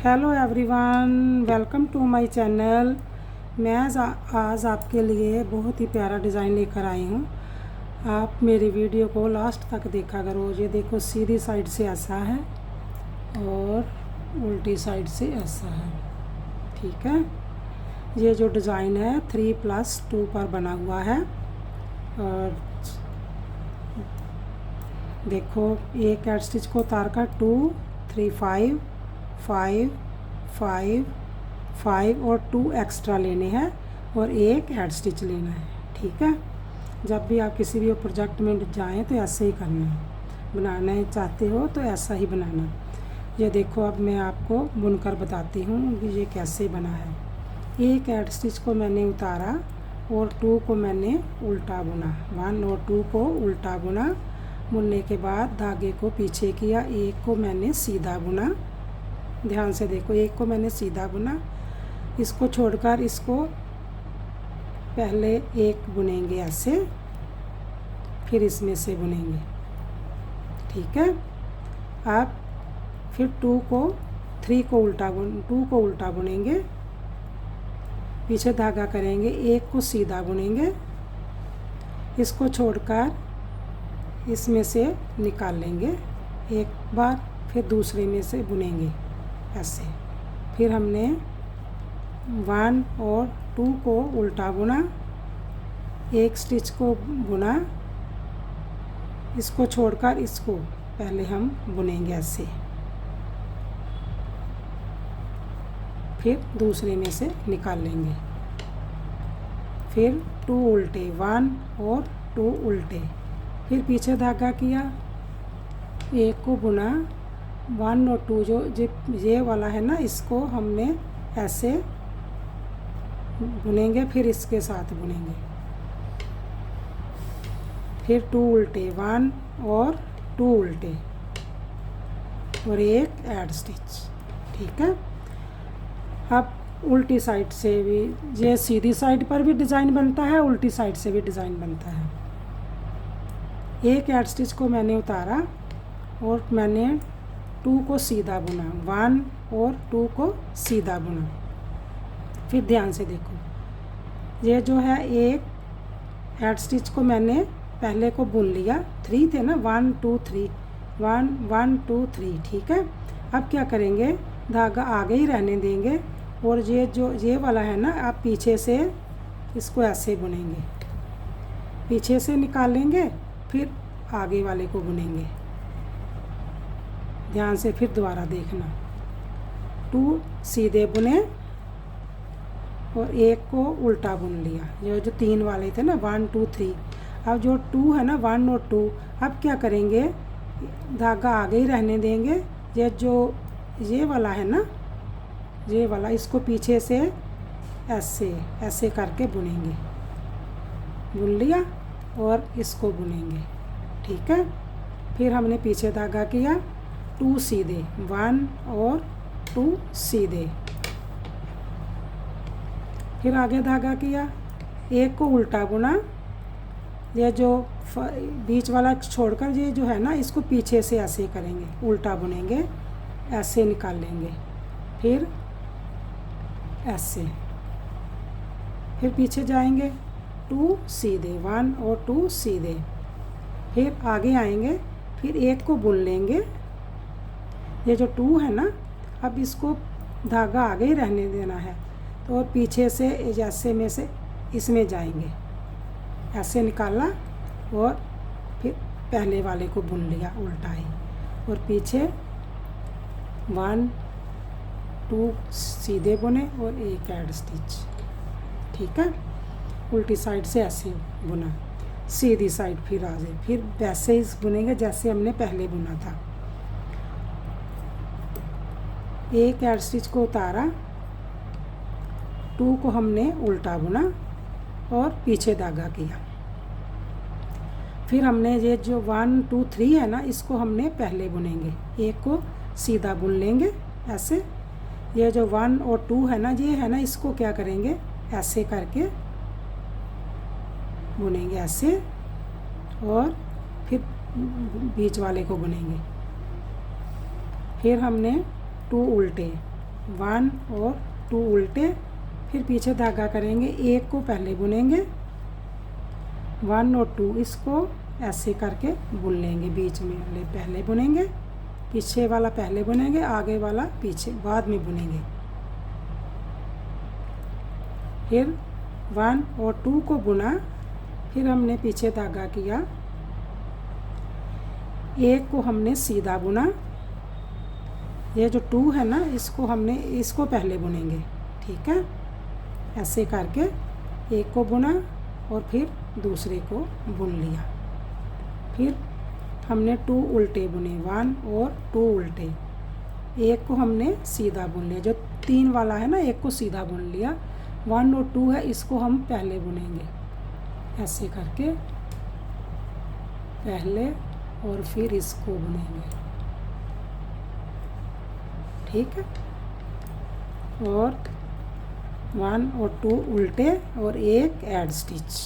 Hello everyone, welcome to my channel. मैं आज आपके लिए बहुत ही प्यारा डिज़ाइन लेकर आई हूँ। आप मेरी वीडियो को लास्ट तक देखा करो। ये देखो, सीधी साइड से ऐसा है और उल्टी साइड से ऐसा है। ठीक है, ये जो डिज़ाइन है 3+2 पर बना हुआ है। और देखो, एक एड स्टिच को उतार कर 2 3 5 5 5 5 और 2 एक्स्ट्रा लेने हैं और एक एड स्टिच लेना है। ठीक है, जब भी आप किसी भी प्रोजेक्ट में जाएं तो ऐसे ही करना है। बनाना है चाहते हो तो ऐसा ही बनाना। ये देखो, अब मैं आपको बुनकर बताती हूँ कि ये कैसे बना है। एक एड स्टिच को मैंने उतारा और 2 को मैंने उल्टा बुना। 1 और 2 को उल्टा बुना। बुनने के बाद धागे को पीछे किया, एक को मैंने सीधा बुना। ध्यान से देखो, एक को मैंने सीधा बुना। इसको छोड़कर इसको पहले एक बुनेंगे ऐसे, फिर इसमें से बुनेंगे। ठीक है, अब फिर 2 को उल्टा बुनेंगे, पीछे धागा करेंगे, एक को सीधा बुनेंगे, इसको छोड़कर इसमें से निकाल लेंगे एक बार, फिर दूसरे में से बुनेंगे ऐसे। फिर हमने 1 और 2 को उल्टा बुना, एक स्टिच को बुना, इसको छोड़कर इसको पहले हम बुनेंगे ऐसे, फिर दूसरे में से निकाल लेंगे। फिर 2 उल्टे, 1 और 2 उल्टे, फिर पीछे धागा किया, एक को बुना, 1 और 2 जो ये वाला है ना, इसको हमने ऐसे बुनेंगे, फिर इसके साथ बुनेंगे। फिर 2 उल्टे, 1 और 2 उल्टे और एक ऐड स्टिच। ठीक है, अब उल्टी साइड से भी, ये सीधी साइड पर भी डिज़ाइन बनता है, उल्टी साइड से भी डिज़ाइन बनता है। एक ऐड स्टिच को मैंने उतारा और मैंने 2 को सीधा बुना, 1 और 2 को सीधा बुना। फिर ध्यान से देखो, ये जो है एक ऐड स्टिच को मैंने पहले को बुन लिया, 3 थे ना, 1 2 3 1 1 2 3। ठीक है, अब क्या करेंगे, धागा आगे ही रहने देंगे और ये जो ये वाला है ना, आप पीछे से इसको ऐसे बुनेंगे, पीछे से निकाल लेंगे, फिर आगे वाले को बुनेंगे। ध्यान से फिर दोबारा देखना, 2 सीधे बुने और एक को उल्टा बुन लिया। ये जो 3 वाले थे ना, 1 2 3, अब जो 2 है ना, 1 और 2, अब क्या करेंगे, धागा आगे ही रहने देंगे। ये जो ये वाला है ना, ये वाला, इसको पीछे से ऐसे ऐसे करके बुनेंगे। बुन लिया और इसको बुनेंगे। ठीक है, फिर हमने पीछे धागा किया, 2 सीधे, 1 और 2 सीधे, फिर आगे धागा किया, एक को उल्टा बुना, ये जो बीच वाला छोड़कर ये जो है ना, इसको पीछे से ऐसे करेंगे, उल्टा बुनेंगे, ऐसे निकाल लेंगे, फिर ऐसे, फिर पीछे जाएंगे, 2 सीधे, 1 और 2 सीधे, फिर आगे आएंगे, फिर एक को बुन लेंगे। ये जो 2 है ना, अब इसको धागा आगे ही रहने देना है, तो पीछे से जैसे में से इसमें जाएंगे, ऐसे निकाला और फिर पहले वाले को बुन लिया उल्टा ही, और पीछे 1 2 सीधे बुने और एक ऐड स्टिच। ठीक है, उल्टी साइड से ऐसे बुना, सीधी साइड फिर आ जाए, फिर वैसे ही बुनेंगे जैसे हमने पहले बुना था। एक ऐड स्टिच को उतारा, 2 को हमने उल्टा बुना और पीछे धागा किया। फिर हमने ये जो 1 2 3 है ना, इसको हमने पहले बुनेंगे, एक को सीधा बुन लेंगे ऐसे। ये जो 1 और 2 है ना, ये है ना, इसको क्या करेंगे, ऐसे करके बुनेंगे ऐसे, और फिर बीच वाले को बुनेंगे। फिर हमने 2 उल्टे, 1 और 2 उल्टे, फिर पीछे धागा करेंगे, एक को पहले बुनेंगे, 1 और 2 इसको ऐसे करके बुन लेंगे, बीच में वाले पहले बुनेंगे, पीछे वाला पहले बुनेंगे, आगे वाला पीछे बाद में बुनेंगे। फिर 1 और 2 को बुना, फिर हमने पीछे धागा किया, एक को हमने सीधा बुना, ये जो 2 है ना इसको पहले बुनेंगे, ठीक है। ऐसे करके एक को बुना और फिर दूसरे को बुन लिया। फिर हमने 2 उल्टे बुने, 1 और 2 उल्टे, एक को हमने सीधा बुन लिया, जो 3 वाला है ना एक को सीधा बुन लिया, 1 और 2 है इसको हम पहले बुनेंगे, ऐसे करके पहले और फिर इसको बुनेंगे, ठीक है। और 1 और 2 उल्टे और एक ऐड स्टिच,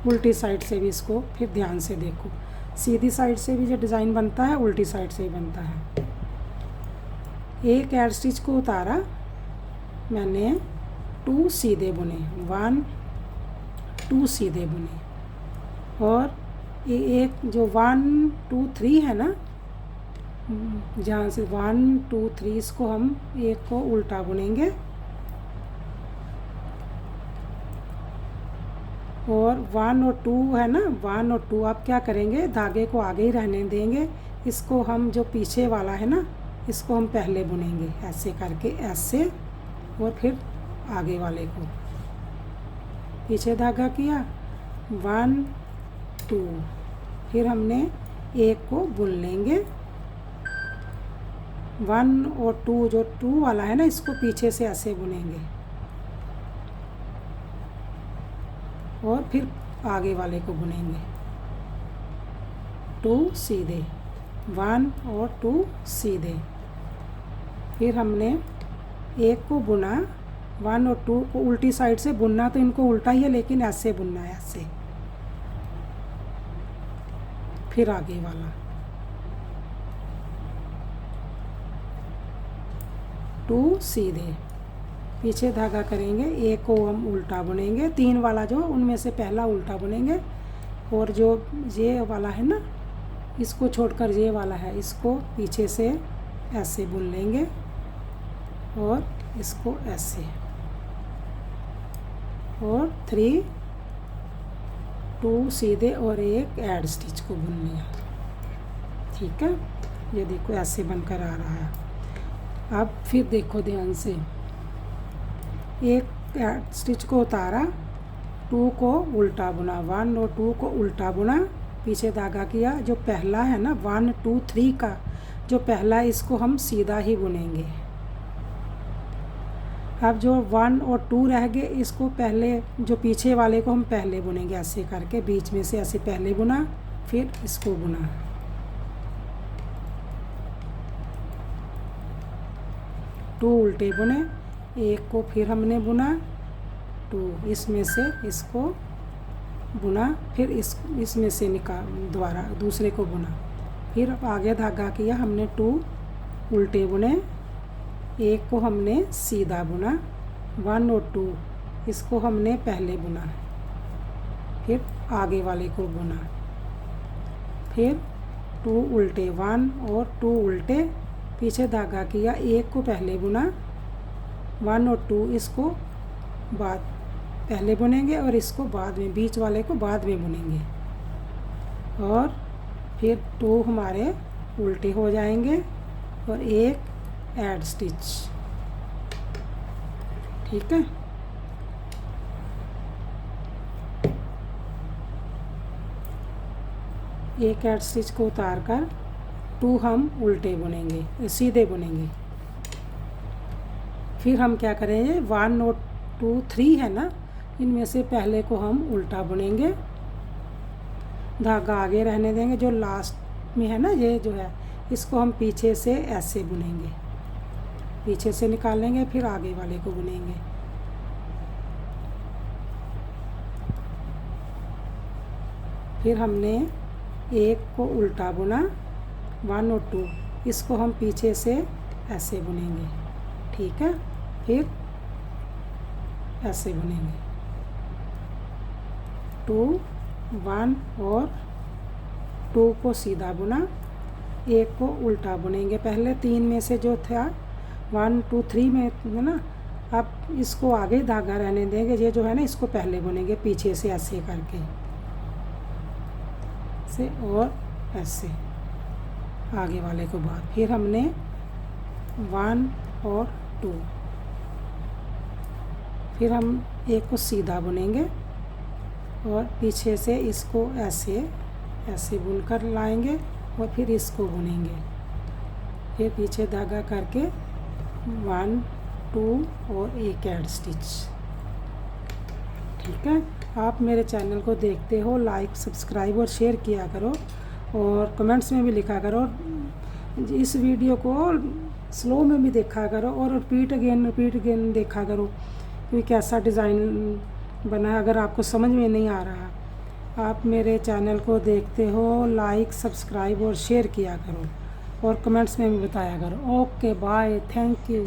उल्टी साइड से भी इसको फिर ध्यान से देखो, सीधी साइड से भी जो डिज़ाइन बनता है उल्टी साइड से ही बनता है। एक ऐड स्टिच को उतारा, मैंने 2 सीधे बुने, 1 2 सीधे बुने, और एक जो 1 2 3 है ना, जहाँ से 1 2 3 इसको हम एक को उल्टा बुनेंगे, और 1 और 2 है ना, 1 और 2 आप क्या करेंगे, धागे को आगे ही रहने देंगे, इसको हम जो पीछे वाला है ना इसको हम पहले बुनेंगे, ऐसे करके ऐसे, और फिर आगे वाले को पीछे धागा किया, 1 2, फिर हमने एक को बुन लेंगे, 1 और 2 जो 2 वाला है ना इसको पीछे से ऐसे बुनेंगे, और फिर आगे वाले को बुनेंगे, 2 सीधे, 1 और 2 सीधे, फिर हमने एक को बुना, 1 और 2 को उल्टी साइड से बुनना, तो इनको उल्टा ही है लेकिन ऐसे बुनना है, ऐसे, फिर आगे वाला, 2 सीधे, पीछे धागा करेंगे, एक को हम उल्टा बुनेंगे, 3 वाला जो उनमें से पहला उल्टा बुनेंगे, और जो ये वाला है ना इसको छोड़कर ये वाला है इसको पीछे से ऐसे बुन लेंगे, और इसको ऐसे, और 3 2 सीधे और एक ऐड स्टिच को बुन लिया, ठीक है। ये देखो ऐसे बनकर आ रहा है। अब फिर देखो ध्यान से, एक ऐड स्टिच को उतारा, 2 को उल्टा बुना, 1 और 2 को उल्टा बुना, पीछे धागा किया, जो पहला है ना 1 2 3 का जो पहला इसको हम सीधा ही बुनेंगे। अब जो 1 और 2 रह गए इसको पहले, जो पीछे वाले को हम पहले बुनेंगे, ऐसे करके बीच में से ऐसे पहले बुना, फिर इसको बुना, टू उल्टे बुने, एक को फिर हमने बुना, 2 इसमें से इसको बुना, फिर इसमें से निकाल, दोबारा दूसरे को बुना, फिर आगे धागा किया, हमने 2 उल्टे बुने, एक को हमने सीधा बुना, 1 और 2 इसको हमने पहले बुना, फिर आगे वाले को बुना, फिर 2 उल्टे, 1 और 2 उल्टे, पीछे धागा किया, एक को पहले बुना, 1 और 2 इसको बाद पहले बुनेंगे, और इसको बाद में, बीच वाले को बाद में बुनेंगे, और फिर 2 हमारे उल्टे हो जाएंगे, और एक ऐड स्टिच, ठीक है। एक ऐड स्टिच को उतार कर 2 हम उल्टे बुनेंगे, सीधे बुनेंगे, फिर हम क्या करेंगे, 1 और 2 3 है ना, इनमें से पहले को हम उल्टा बुनेंगे, धागा आगे रहने देंगे, जो लास्ट में है ना ये जो है इसको हम पीछे से ऐसे बुनेंगे, पीछे से निकालेंगे, फिर आगे वाले को बुनेंगे, फिर हमने एक को उल्टा बुना, 1 और 2 इसको हम पीछे से ऐसे बुनेंगे, ठीक है। फिर ऐसे बुनेंगे 2 1 और 2 को सीधा बुना, 1 को उल्टा बुनेंगे। पहले 3 में से जो था 1 2 3 में है ना, अब इसको आगे धागा रहने देंगे, ये जो है ना इसको पहले बुनेंगे पीछे से ऐसे करके से, और ऐसे आगे वाले को बाद। फिर हमने 1 और 2, फिर हम 1 को सीधा बुनेंगे और पीछे से इसको ऐसे ऐसे बुनकर लाएंगे और फिर इसको बुनेंगे। फिर पीछे धागा करके 1 2 और 1 ऐड स्टिच, ठीक है। आप मेरे चैनल को देखते हो, लाइक सब्सक्राइब और शेयर किया करो और कमेंट्स में भी लिखा करो। इस वीडियो को स्लो में भी देखा करो और रिपीट अगेन देखा करो कि कैसा डिज़ाइन बना है। अगर आपको समझ में नहीं आ रहा, आप मेरे चैनल को देखते हो, लाइक सब्सक्राइब और शेयर किया करो और कमेंट्स में भी बताया करो। Okay bye, thank you.